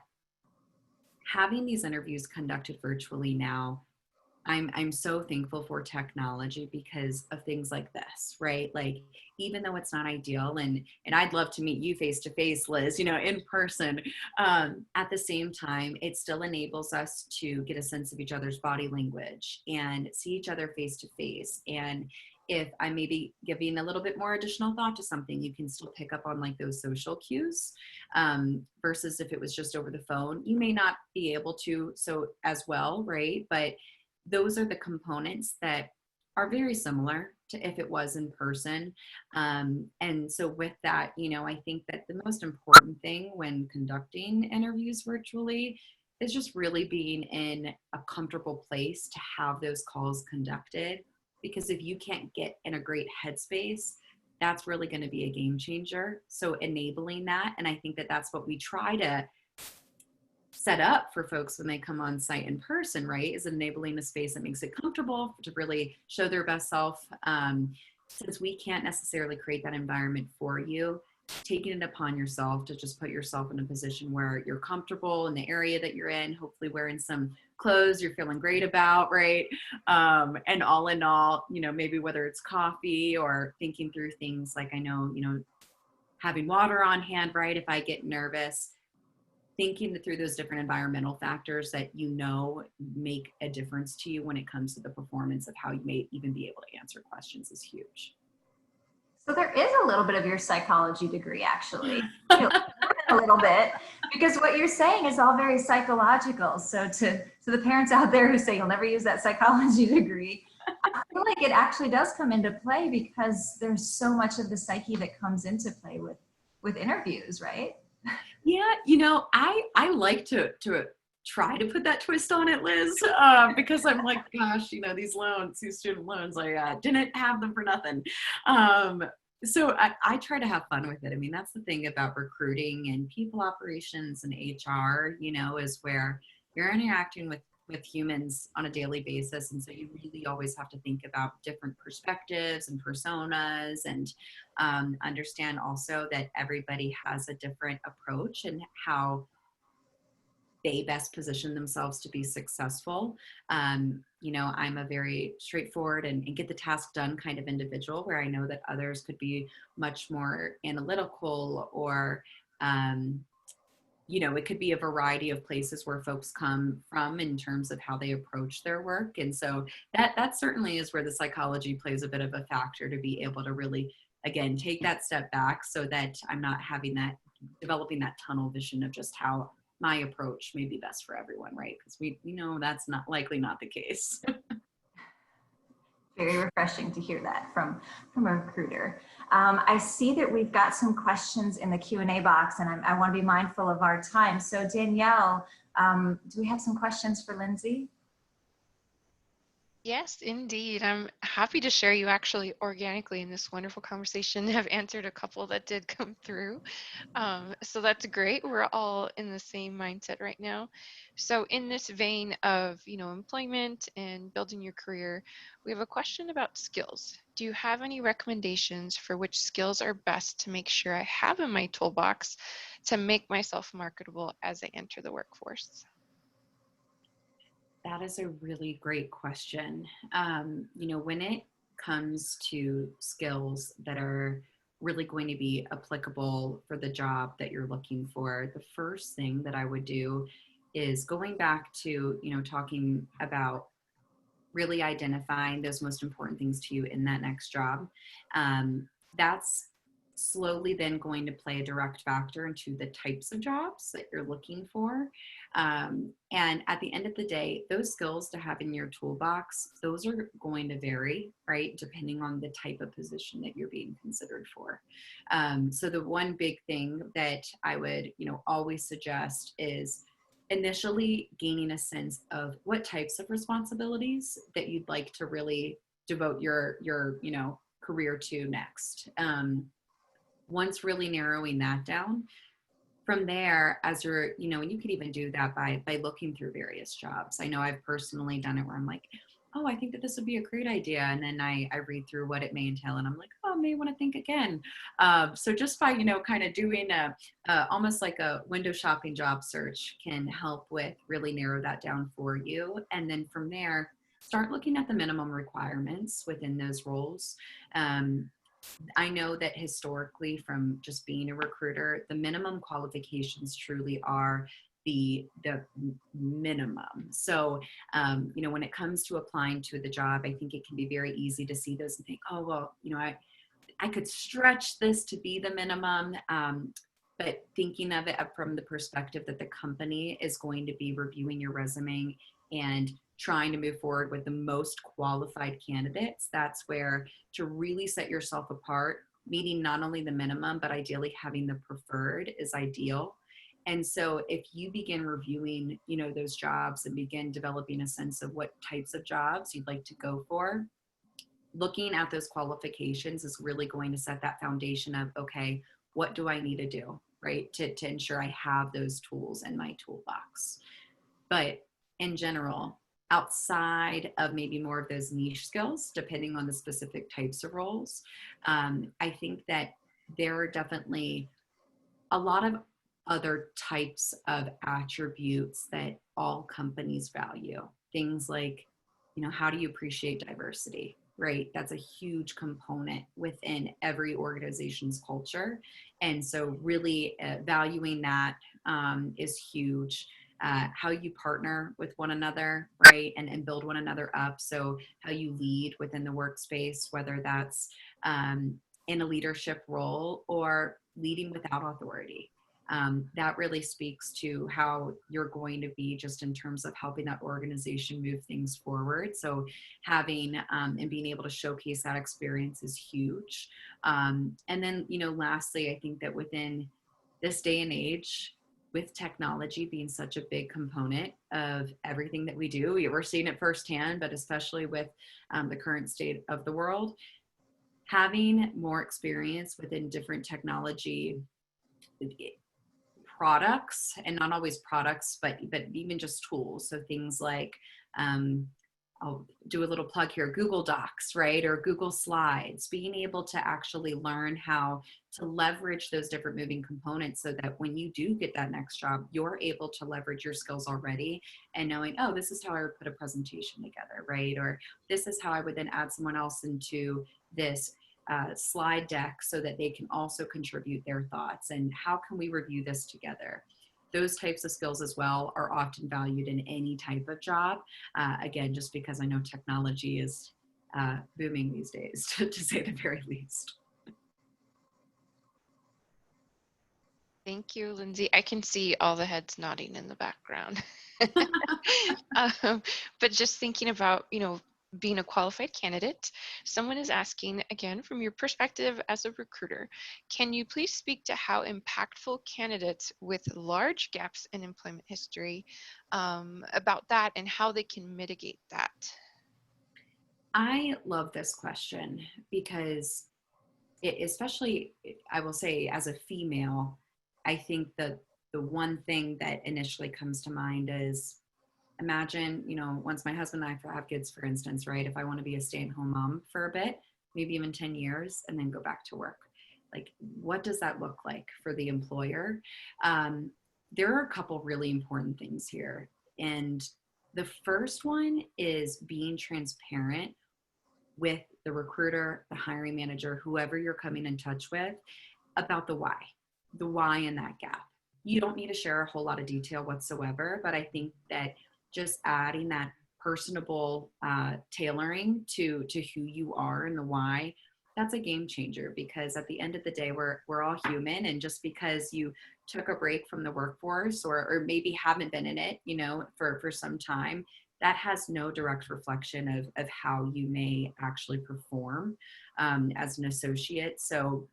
[SPEAKER 2] having these interviews conducted virtually now, I'm so thankful for technology because of things like this, right? Like, even though it's not ideal, and I'd love to meet you face to face, Liz, in person, at the same time, it still enables us to get a sense of each other's body language and see each other face to face. And if I may be giving a little bit more additional thought to something, you can still pick up on like those social cues, versus if it was just over the phone, you may not be able to so as well, right? But those are the components that are very similar to if it was in person. And so with that, I think that the most important thing when conducting interviews virtually is just really being in a comfortable place to have those calls conducted. Because if you can't get in a great headspace, that's really going to be a game changer. So enabling that, and I think that that's what we try to set up for folks when they come on site in person, right, is enabling a space that makes it comfortable to really show their best self. Since we can't necessarily create that environment for you, taking it upon yourself to just put yourself in a position where you're comfortable in the area that you're in, hopefully wearing some clothes you're feeling great about, right? And all in all, maybe whether it's coffee or thinking through things like, I know, having water on hand, right, if I get nervous, thinking through those different environmental factors that make a difference to you when it comes to the performance of how you may even be able to answer questions is huge.
[SPEAKER 1] So there is a little bit of your psychology degree, actually, a little bit, because what you're saying is all very psychological. So to the parents out there who say you'll never use that psychology degree, I feel like it actually does come into play because there's so much of the psyche that comes into play with interviews, right?
[SPEAKER 2] Yeah, I like to try to put that twist on it, Liz, because I'm like, gosh, you know, these loans, these student loans, I didn't have them for nothing. So I try to have fun with it. I mean, that's the thing about recruiting and people operations and HR, you know, is where you're interacting with humans on a daily basis. And so you really always have to think about different perspectives and personas, and understand also that everybody has a different approach and how they best position themselves to be successful. You know, I'm a very straightforward and get the task done kind of individual, where I know that others could be much more analytical, or, you know, it could be a variety of places where folks come from in terms of how they approach their work. And so that certainly is where the psychology plays a bit of a factor, to be able to really, again, take that step back so that I'm not developing that tunnel vision of just how my approach may be best for everyone, right? Because we know that's likely not the case.
[SPEAKER 1] Very refreshing to hear that from a recruiter. I see that we've got some questions in the Q&A box, and I want to be mindful of our time. So Danielle, do we have some questions for Lindsay?
[SPEAKER 3] Yes, indeed. I'm happy to share you actually organically in this wonderful conversation have answered a couple that did come through. So that's great. We're all in the same mindset right now. So in this vein of, employment and building your career, we have a question about skills. Do you have any recommendations for which skills are best to make sure I have in my toolbox to make myself marketable as I enter the workforce?
[SPEAKER 2] That is a really great question. When it comes to skills that are really going to be applicable for the job that you're looking for, the first thing that I would do is going back to, talking about really identifying those most important things to you in that next job. That's slowly then going to play a direct factor into the types of jobs that you're looking for. And at the end of the day, those skills to have in your toolbox, those are going to vary, right? Depending on the type of position that you're being considered for. So the one big thing that I would, always suggest is initially gaining a sense of what types of responsibilities that you'd like to really devote your career to next. Once really narrowing that down, from there, as you're, and you could even do that by looking through various jobs. I know I've personally done it where I'm like, oh, I think that this would be a great idea. And then I read through what it may entail, and I'm like, oh, I may want to think again. So just by, kind of doing almost like a window shopping job search can help with really narrow that down for you. And then from there, start looking at the minimum requirements within those roles. I know that historically, from just being a recruiter, the minimum qualifications truly are the minimum. So, when it comes to applying to the job, I think it can be very easy to see those and think, oh, well, I could stretch this to be the minimum. But thinking of it from the perspective that the company is going to be reviewing your resume and trying to move forward with the most qualified candidates, that's where to really set yourself apart, meeting not only the minimum, but ideally having the preferred is ideal. And so if you begin reviewing, those jobs and begin developing a sense of what types of jobs you'd like to go for, looking at those qualifications is really going to set that foundation of, okay, what do I need to do, right? To ensure I have those tools in my toolbox. But in general, outside of maybe more of those niche skills, depending on the specific types of roles, I think that there are definitely a lot of other types of attributes that all companies value. Things like, how do you appreciate diversity, right? That's a huge component within every organization's culture. And so really valuing that is huge. How you partner with one another, right? And build one another up. So how you lead within the workspace, whether that's in a leadership role or leading without authority. That really speaks to how you're going to be just in terms of helping that organization move things forward. So having and being able to showcase that experience is huge. And then, lastly, I think that within this day and age, with technology being such a big component of everything that we do, we're seeing it firsthand, but especially with the current state of the world, having more experience within different technology products, and not always products, but even just tools. So things like, I'll do a little plug here, Google Docs, right? Or Google Slides, being able to actually learn how to leverage those different moving components so that when you do get that next job, you're able to leverage your skills already and knowing, oh, this is how I would put a presentation together, right? Or this is how I would then add someone else into this slide deck so that they can also contribute their thoughts, and how can we review this together. Those types of skills as well are often valued in any type of job. Again, just because I know technology is booming these days, to say the very least.
[SPEAKER 3] Thank you, Lindsay. I can see all the heads nodding in the background. But just thinking about, being a qualified candidate, someone is asking, again, from your perspective as a recruiter, can you please speak to how impactful candidates with large gaps in employment history, about that and how they can mitigate that?
[SPEAKER 2] I love this question because especially, I will say, as a female, I think that the one thing that initially comes to mind is, imagine, once my husband and I have kids, for instance, right? If I want to be a stay-at-home mom for a bit, maybe even 10 years, and then go back to work, like, what does that look like for the employer? There are a couple really important things here. And the first one is being transparent with the recruiter, the hiring manager, whoever you're coming in touch with, about the why in that gap. You don't need to share a whole lot of detail whatsoever, but I think that just adding that personable tailoring to who you are and the why, that's a game changer, because at the end of the day, we're all human. And just because you took a break from the workforce, or maybe haven't been in it, for some time, that has no direct reflection of how you may actually perform as an associate. So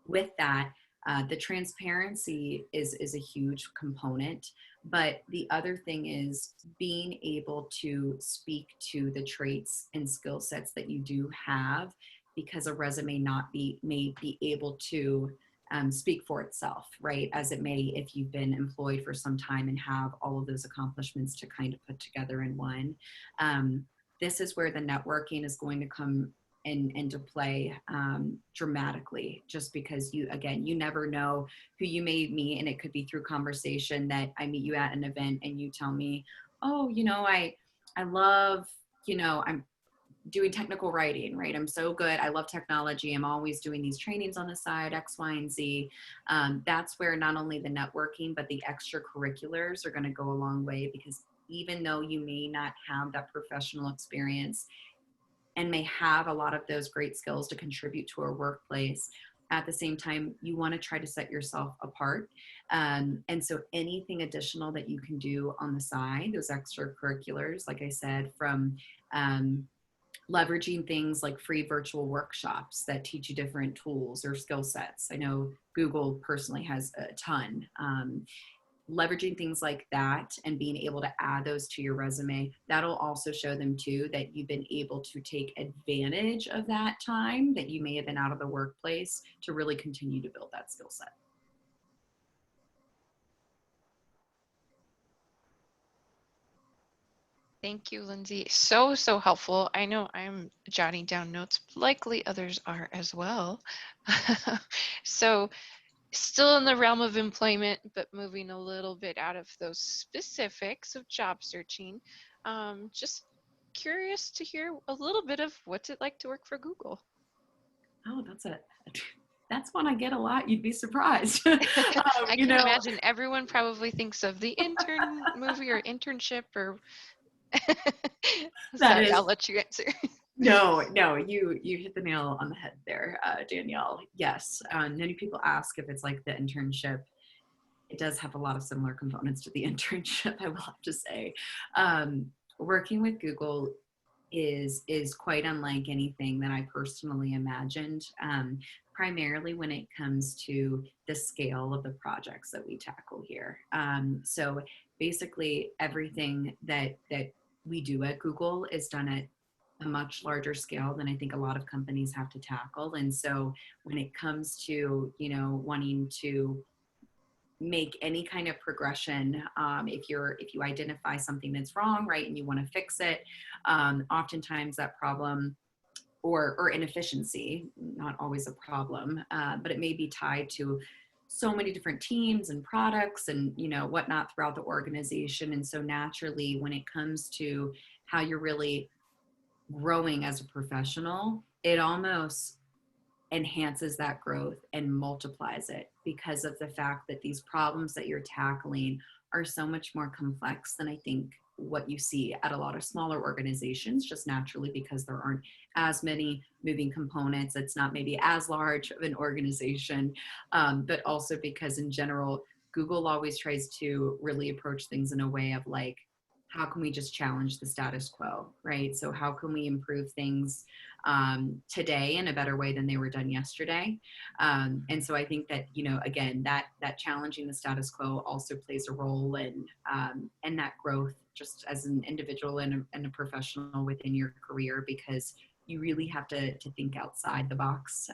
[SPEAKER 2] with that, the transparency is a huge component. But the other thing is being able to speak to the traits and skill sets that you do have, because a resume may be able to speak for itself, right? As it may if you've been employed for some time and have all of those accomplishments to kind of put together in one. This is where the networking is going to come into play dramatically, just because you never know who you may meet, and it could be through conversation that I meet you at an event and you tell me, oh, I love, I'm doing technical writing, right? I'm so good. I love technology. I'm always doing these trainings on the side, X, Y, and Z. That's where not only the networking, but the extracurriculars are going to go a long way, because even though you may not have that professional experience and may have a lot of those great skills to contribute to a workplace, at the same time, you want to try to set yourself apart. And so anything additional that you can do on the side, those extracurriculars, like I said, from leveraging things like free virtual workshops that teach you different tools or skill sets. I know Google personally has a ton. Leveraging things like that and being able to add those to your resume, that'll also show them too that you've been able to take advantage of that time that you may have been out of the workplace to really continue to build that skill set.
[SPEAKER 3] Thank you, Lindsay. So helpful. I know I'm jotting down notes. Likely others are as well. So still in the realm of employment, but moving a little bit out of those specifics of job searching. Just curious to hear a little bit of what's it like to work for Google.
[SPEAKER 2] Oh, that's one I get a lot. You'd be surprised.
[SPEAKER 3] I can imagine everyone probably thinks of the intern movie or internship or sorry, I'll let you answer.
[SPEAKER 2] No, you hit the nail on the head there, Danielle. Yes, many people ask if it's like the internship. It does have a lot of similar components to the internship, I will have to say. Working with Google is quite unlike anything that I personally imagined. primarily when it comes to the scale of the projects that we tackle here. So basically everything that we do at Google is done at a much larger scale than I think a lot of companies have to tackle. And so when it comes to, wanting to make any kind of progression, if you identify something that's wrong, right, and you want to fix it, oftentimes that problem or inefficiency, not always a problem, but it may be tied to so many different teams and products and whatnot throughout the organization. And so naturally, when it comes to how you're really growing as a professional, it almost enhances that growth and multiplies it because of the fact that these problems that you're tackling are so much more complex than I think what you see at a lot of smaller organizations, just naturally because there aren't as many moving components. It's not maybe as large of an organization, but also because in general, Google always tries to really approach things in a way of like, how can we just challenge the status quo, right? So how can we improve things today in a better way than they were done yesterday? And so I think that, again, that challenging the status quo also plays a role in that growth just as an individual and a professional within your career, because you really have to think outside the box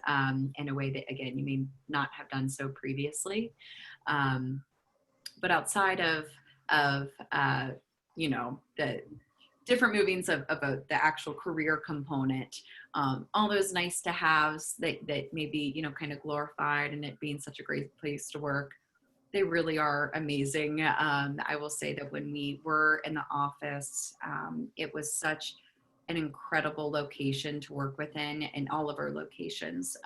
[SPEAKER 2] in a way that, again, you may not have done so previously. But outside of the different movings of the actual career component, all those nice to haves that maybe, kind of glorified and it being such a great place to work, they really are amazing. I will say that when we were in the office, it was such an incredible location to work within, and all of our locations,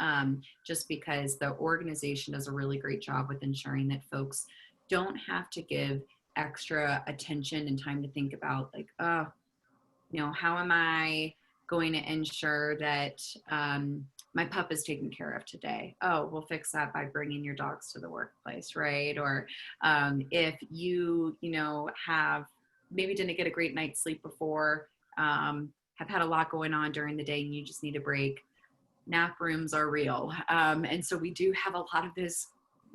[SPEAKER 2] just because the organization does a really great job with ensuring that folks don't have to give extra attention and time to think about like, how am I going to ensure that my pup is taken care of today? Oh, we'll fix that by bringing your dogs to the workplace, right? Or if you, have maybe didn't get a great night's sleep before, have had a lot going on during the day and you just need a break, nap rooms are real. And so we do have a lot of this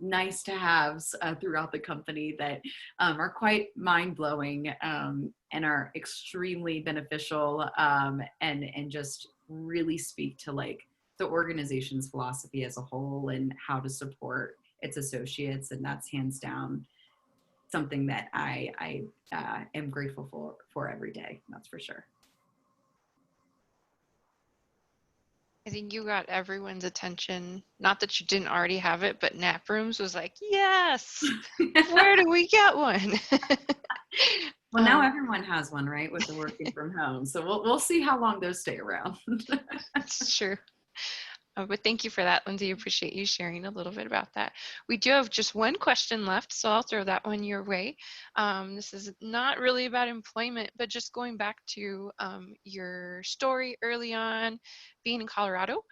[SPEAKER 2] nice to haves throughout the company that are quite mind-blowing and are extremely beneficial and just really speak to like the organization's philosophy as a whole and how to support its associates. And that's hands down something that I am grateful for every day. That's for sure.
[SPEAKER 3] I think you got everyone's attention. Not that you didn't already have it, but nap rooms was like, yes, where do we get one?
[SPEAKER 2] Well, now everyone has one, right? With the working from home. So we'll see how long those stay around.
[SPEAKER 3] That's true. But thank you for that, Lindsay. Appreciate you sharing a little bit about that. We do have just one question left, so I'll throw that one your way. This is not really about employment, but just going back to your story early on, being in Colorado.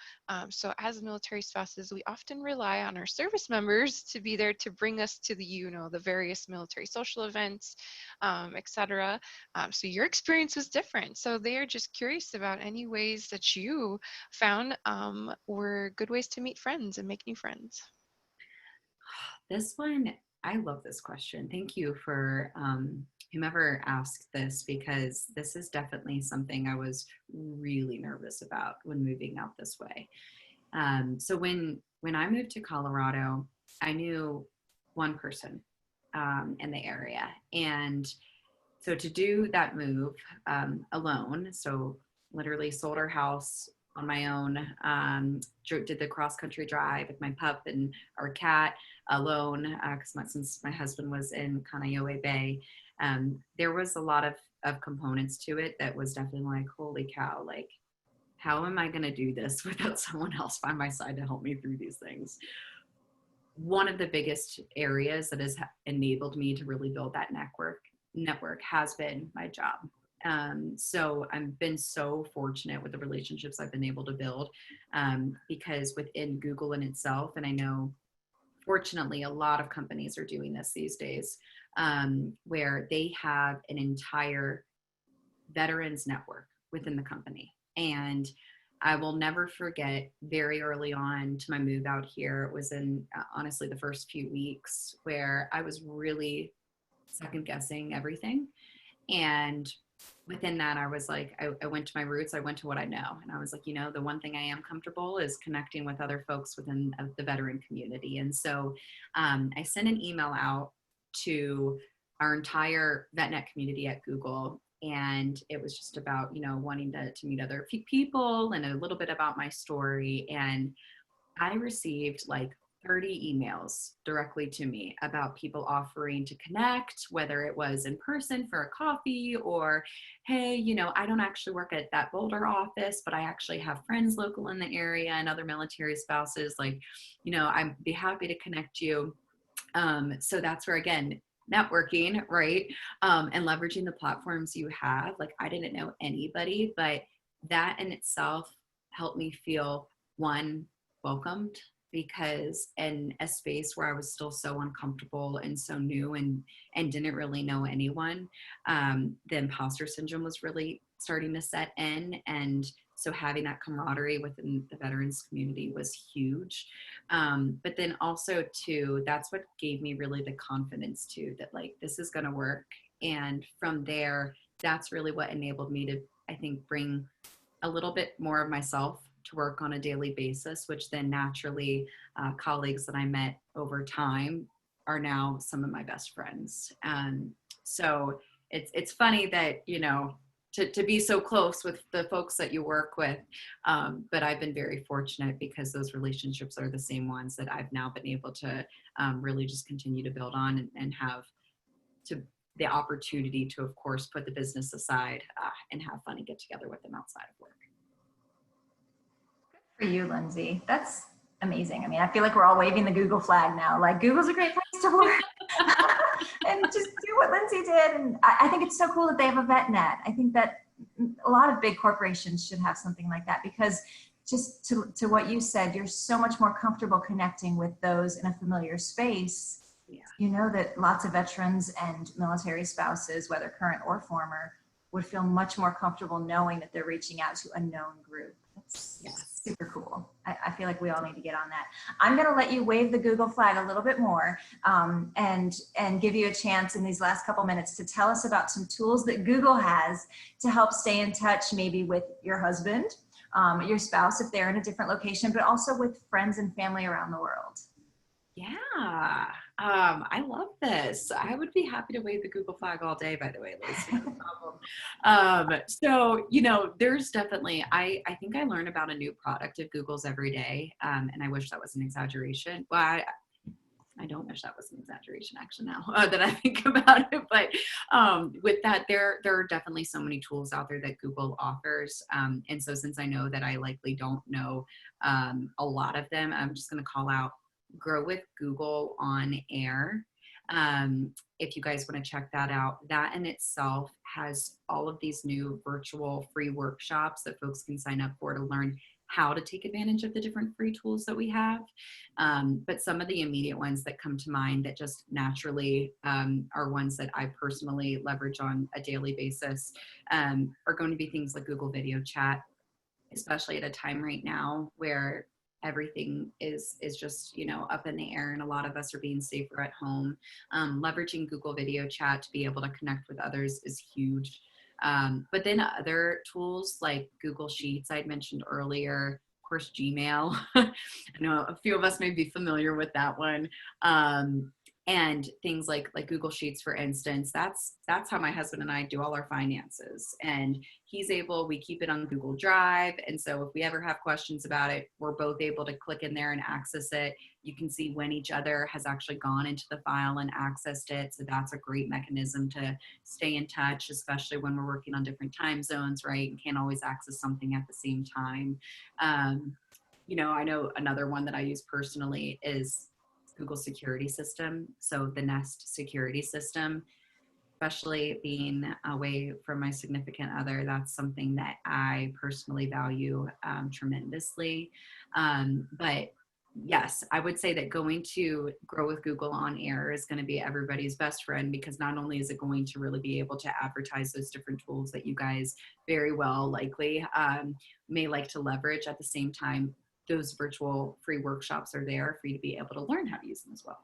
[SPEAKER 3] So as military spouses, we often rely on our service members to be there to bring us to the, the various military social events, etc. So your experience was different. So they are just curious about any ways that you found were good ways to meet friends and make new friends.
[SPEAKER 2] This one, I love this question. Thank you for whomever asked this, because this is definitely something I was really nervous about when moving out this way. So when I moved to Colorado, I knew one person in the area. And so to do that move alone, so literally sold our house on my own, did the cross-country drive with my pup and our cat alone, since my husband was in Kaneohe Bay. There was a lot of components to it that was definitely like, holy cow, like, how am I going to do this without someone else by my side to help me through these things? One of the biggest areas that has enabled me to really build that network has been my job. So I've been so fortunate with the relationships I've been able to build, because within Google in itself, and I know fortunately a lot of companies are doing this these days, where they have an entire veterans network within the company. And I will never forget very early on to my move out here. It was in honestly the first few weeks where I was really second guessing everything. And within that, I was like, I went to my roots. I went to what I know. And I was like, the one thing I am comfortable is connecting with other folks within the veteran community. And so I sent an email out to our entire VetNet community at Google. And it was just about, wanting to meet other people and a little bit about my story. And I received like 30 emails directly to me about people offering to connect, whether it was in person for a coffee or, hey, I don't actually work at that Boulder office, but I actually have friends local in the area and other military spouses. Like, I'd be happy to connect you. So that's where, again, networking, right? And leveraging the platforms you have. Like, I didn't know anybody, but that in itself helped me feel, one, welcomed, because in a space where I was still so uncomfortable and so new and didn't really know anyone, the imposter syndrome was really starting to set in. And so having that camaraderie within the veterans community was huge. But then also too, that's what gave me really the confidence too, that like, this is going to work. And from there, that's really what enabled me to, I think, bring a little bit more of myself to work on a daily basis, which then naturally colleagues that I met over time are now some of my best friends. So it's funny that, to be so close with the folks that you work with. But I've been very fortunate because those relationships are the same ones that I've now been able to really just continue to build on and have the opportunity to, of course, put the business aside and have fun and get together with them outside of work.
[SPEAKER 1] For you, Lindsay. That's amazing. I mean, I feel like we're all waving the Google flag now. Like, Google's a great place to work. And just do what Lindsay did. And I think it's so cool that they have a VetNet. I think that a lot of big corporations should have something like that, because just to what you said, you're so much more comfortable connecting with those in a familiar space. Yeah. You know that lots of veterans and military spouses, whether current or former, would feel much more comfortable knowing that they're reaching out to a known group. That's super cool. I feel like we all need to get on that. I'm going to let you wave the Google flag a little bit more and give you a chance in these last couple minutes to tell us about some tools that Google has to help stay in touch, maybe with your husband, your spouse, if they're in a different location, but also with friends and family around the world.
[SPEAKER 2] Yeah, I love this. I would be happy to wave the Google flag all day, by the way, Liz. No problem. So, there's definitely, I think I learn about a new product of Google's every day. And I wish that was an exaggeration. Well, I don't wish that was an exaggeration actually now that I think about it. But with that, there are definitely so many tools out there that Google offers. And so since I know that I likely don't know a lot of them, I'm just going to call out Grow with Google on Air. If you guys want to check that out, that in itself has all of these new virtual free workshops that folks can sign up for to learn how to take advantage of the different free tools that we have. But some of the immediate ones that come to mind that just naturally are ones that I personally leverage on a daily basis are going to be things like Google Video Chat, especially at a time right now where everything is just, up in the air and a lot of us are being safer at home. Leveraging Google Video Chat to be able to connect with others is huge. But then other tools like Google Sheets, I'd mentioned earlier, of course, Gmail. I know a few of us may be familiar with that one. And things like Google Sheets, for instance, that's how my husband and I do all our finances. And we keep it on Google Drive. And so if we ever have questions about it, we're both able to click in there and access it. You can see when each other has actually gone into the file and accessed it. So that's a great mechanism to stay in touch, especially when we're working on different time zones, right? And can't always access something at the same time. I know another one that I use personally is Google security system. So the Nest security system, especially being away from my significant other, that's something that I personally value tremendously. But yes, I would say that going to Grow with Google on air is going to be everybody's best friend, because not only is it going to really be able to advertise those different tools that you guys very well likely may like to leverage, at the same time, those virtual free workshops are there for you to be able to learn how to use them as well.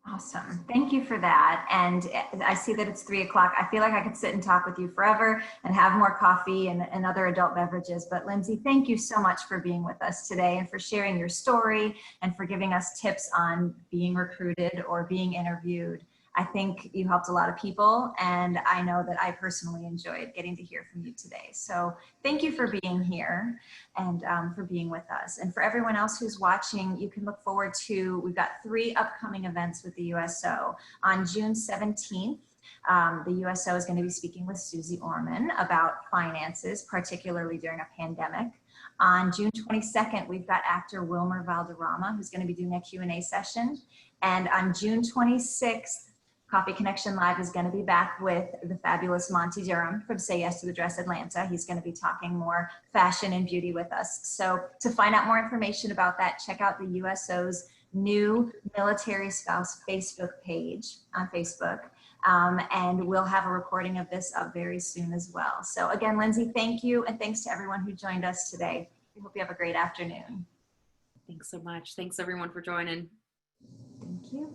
[SPEAKER 1] Awesome. Thank you for that. And I see that it's 3 o'clock. I feel like I could sit and talk with you forever and have more coffee and other adult beverages. But Lindsay, thank you so much for being with us today and for sharing your story and for giving us tips on being recruited or being interviewed. I think you helped a lot of people, and I know that I personally enjoyed getting to hear from you today. So thank you for being here and for being with us. And for everyone else who's watching, you can look forward to, we've got 3 upcoming events with the USO. On June 17th, the USO is going to be speaking with Susie Orman about finances, particularly during a pandemic. On June 22nd, we've got actor Wilmer Valderrama, who's going to be doing a Q&A session. And on June 26th, Coffee Connection Live is going to be back with the fabulous Monty Durham from Say Yes to the Dress Atlanta. He's going to be talking more fashion and beauty with us. So to find out more information about that, check out the USO's new Military Spouse Facebook page on Facebook. And we'll have a recording of this up very soon as well. So again, Lindsay, thank you. And thanks to everyone who joined us today. We hope you have a great afternoon.
[SPEAKER 2] Thanks so much. Thanks everyone for joining.
[SPEAKER 1] Thank you.